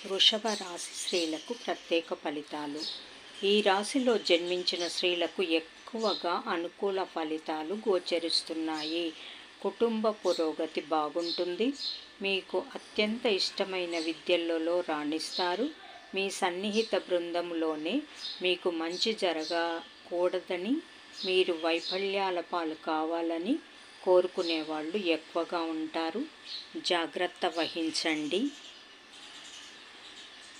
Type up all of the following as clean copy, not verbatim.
వృషభ రాశి స్త్రీలకు ప్రత్యేక ఫలితాలు. ఈ రాశిలో జన్మించిన స్త్రీలకు ఎక్కువగా అనుకూల ఫలితాలు గోచరిస్తున్నాయి. కుటుంబ పురోగతి బాగుంటుంది. మీకు అత్యంత ఇష్టమైన విద్యలలో రాణిస్తారు. మీ సన్నిహిత బృందంలోనే మీకు మంచి జరగకూడదని, మీరు వైఫల్యాల పాలు కావాలని కోరుకునేవాళ్ళు ఎక్కువగా ఉంటారు. జాగ్రత్త వహించండి.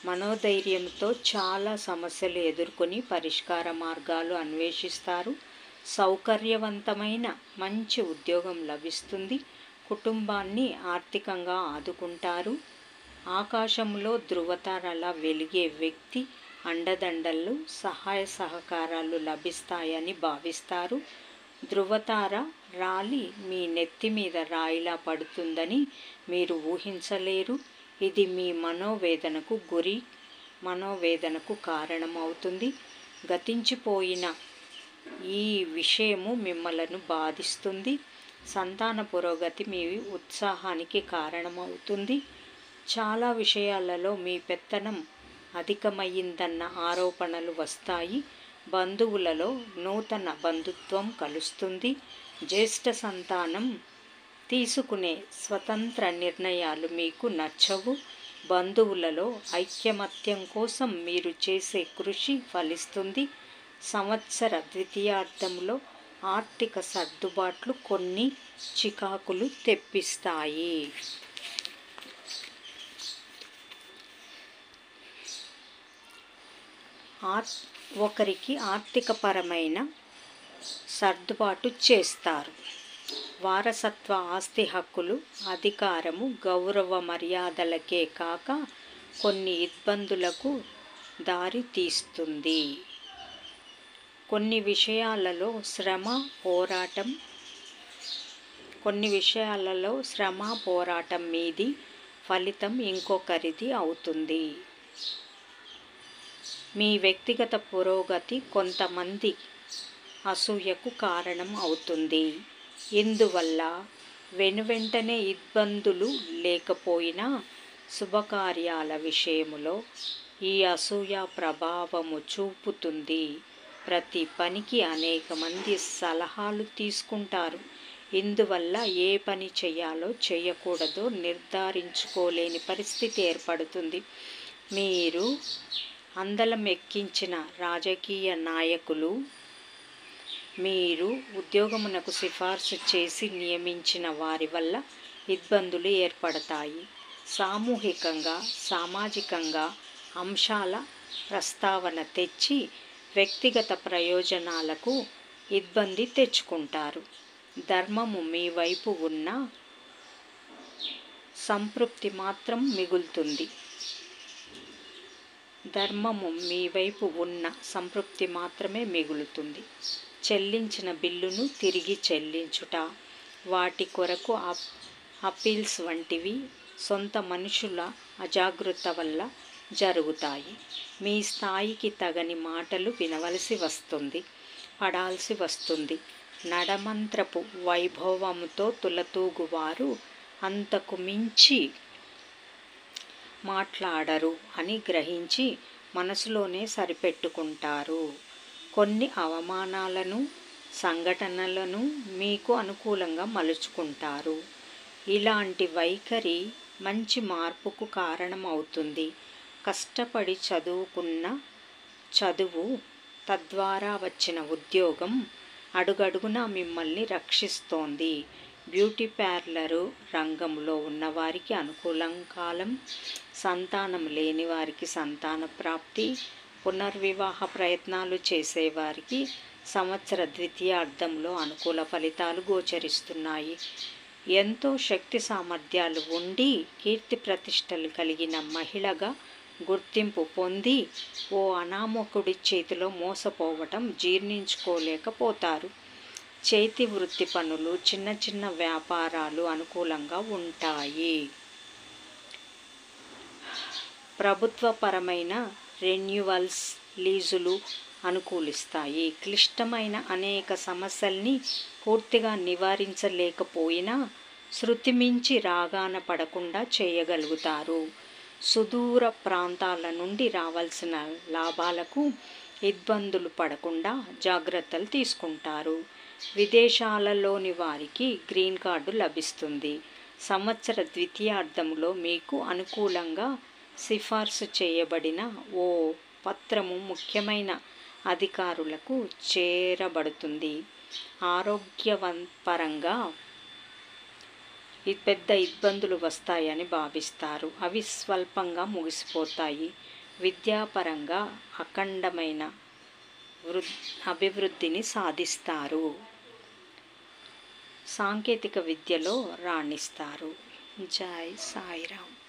మనోధైర్యంతో చాలా సమస్యలు ఎదుర్కొని పరిష్కార మార్గాలు అన్వేషిస్తారు. సౌకర్యవంతమైన మంచి ఉద్యోగం లభిస్తుంది. కుటుంబాన్ని ఆర్థికంగా ఆదుకుంటారు. ఆకాశంలో ధృవతారలా వెలిగే వ్యక్తి అండదండలు, సహాయ సహకారాలు లభిస్తాయని భావిస్తారు. ధృవతార రాలి మీ నెత్తి మీద రాయిలా పడుతుందని మీరు ఊహించలేరు. ఇది మీ మనోవేదనకు కారణమవుతుంది. గతించిపోయిన ఈ విషయము మిమ్మలను బాధిస్తుంది. సంతాన పురోగతి మీ ఉత్సాహానికి కారణమవుతుంది. చాలా విషయాలలో మీ పెత్తనం అధికమయ్యిందన్న ఆరోపణలు వస్తాయి. బంధువులలో నూతన బంధుత్వం కలుస్తుంది. జ్యేష్ఠ సంతానం తీసుకునే స్వతంత్ర నిర్ణయాలు మీకు నచ్చవు. బంధువులలో ఐకమత్యం కోసం మీరు చేసే కృషి ఫలిస్తుంది. సంవత్సర ద్వితీయార్థంలో ఆర్థిక సర్దుబాట్లు కొన్ని చికాకులు తెప్పిస్తాయి. ఒకరికి ఆర్థికపరమైన సర్దుబాటు చేస్తారు. వారసత్వ ఆస్తి హక్కులు, అధికారము, గౌరవ మర్యాదలకే కాక కొన్ని ఇబ్బందులకు దారి తీస్తుంది. కొన్ని విషయాలలో శ్రమ పోరాటం మీది ఫలితం ఇంకొకరిది అవుతుంది. మీ వ్యక్తిగత పురోగతి కొంతమంది అసూయకు కారణం అవుతుంది. ఇందువల్ల వెనువెంటనే ఇబ్బందులు లేకపోయినా శుభకార్యాల విషయములో ఈ అసూయ ప్రభావము చూపుతుంది. ప్రతి పనికి అనేక మంది సలహాలు తీసుకుంటారు. ఇందువల్ల ఏ పని చేయాలో చేయకూడదో నిర్ధారించుకోలేని పరిస్థితి ఏర్పడుతుంది. మీరు అందలం ఎక్కించిన రాజకీయ నాయకులు, మీరు ఉద్యోగమునకు సిఫార్సు చేసి నియమించిన వారి వల్ల ఇబ్బందులు ఏర్పడతాయి. సామూహికంగా, సామాజికంగా అంశాల ప్రస్తావన తెచ్చి వ్యక్తిగత ప్రయోజనాలకు ఇబ్బంది తెచ్చుకుంటారు. ధర్మము మీ వైపు ఉన్న సంతృప్తి మాత్రం మిగులుతుంది. చెల్లించిన బిల్లును తిరిగి చెల్లించుట, వాటి కొరకు అపీల్స్ వంటివి సొంత మనుషుల అజాగ్రత్త వల్ల జరుగుతాయి. మీ స్థాయికి తగని మాటలు పడాల్సి వస్తుంది. నడమంత్రపు వైభవముతో తులతూగువారు అంతకు మించి మాట్లాడరు అని గ్రహించి మనసులోనే సరిపెట్టుకుంటారు. కొన్ని అవమానాలను, సంఘటనలను మీకు అనుకూలంగా మలుచుకుంటారు. ఇలాంటి వైఖరి మంచి మార్పుకు కారణమవుతుంది. కష్టపడి చదువుకున్న చదువు, తద్వారా వచ్చిన ఉద్యోగం అడుగడుగునా మిమ్మల్ని రక్షిస్తోంది. బ్యూటీ పార్లరు రంగంలో ఉన్నవారికి అనుకూలం కాలం. సంతానం లేని వారికి సంతాన ప్రాప్తి. పునర్వివాహ ప్రయత్నాలు చేసేవారికి సంవత్సర ద్వితీయార్థంలో అనుకూల ఫలితాలు గోచరిస్తున్నాయి. ఎంతో శక్తి సామర్థ్యాలు ఉండి కీర్తి ప్రతిష్టలు కలిగిన మహిళగా గుర్తింపు పొంది ఓ అనామకుడి చేతిలో మోసపోవటం జీర్ణించుకోలేకపోతారు. చేతి వృత్తి పనులు, చిన్న చిన్న వ్యాపారాలు అనుకూలంగా ఉంటాయి. ప్రభుత్వపరమైన రెన్యువల్స్, లీజులు అనుకూలిస్తాయి. క్లిష్టమైన అనేక సమస్యల్ని పూర్తిగా నివారించలేకపోయినా శృతిమించి రాగాన పడకుండా చేయగలుగుతారు. సుదూర ప్రాంతాల నుండి రావాల్సిన లాభాలకు ఇబ్బందులు పడకుండా జాగ్రత్తలు తీసుకుంటారు. విదేశాలలోని వారికి గ్రీన్ కార్డు లభిస్తుంది. సంవత్సర ద్వితీయార్థంలో మీకు అనుకూలంగా సిఫార్సు చేయబడిన ఓ పత్రము ముఖ్యమైన అధికారులకు చేరబడుతుంది. ఆరోగ్యపరంగా పెద్ద ఇబ్బందులు వస్తాయని భావిస్తారు. అవి స్వల్పంగా ముగిసిపోతాయి. విద్యాపరంగా అఖండమైన అభివృద్ధిని సాధిస్తారు. సాంకేతిక విద్యలో రాణిస్తారు. జై సాయిరామ్.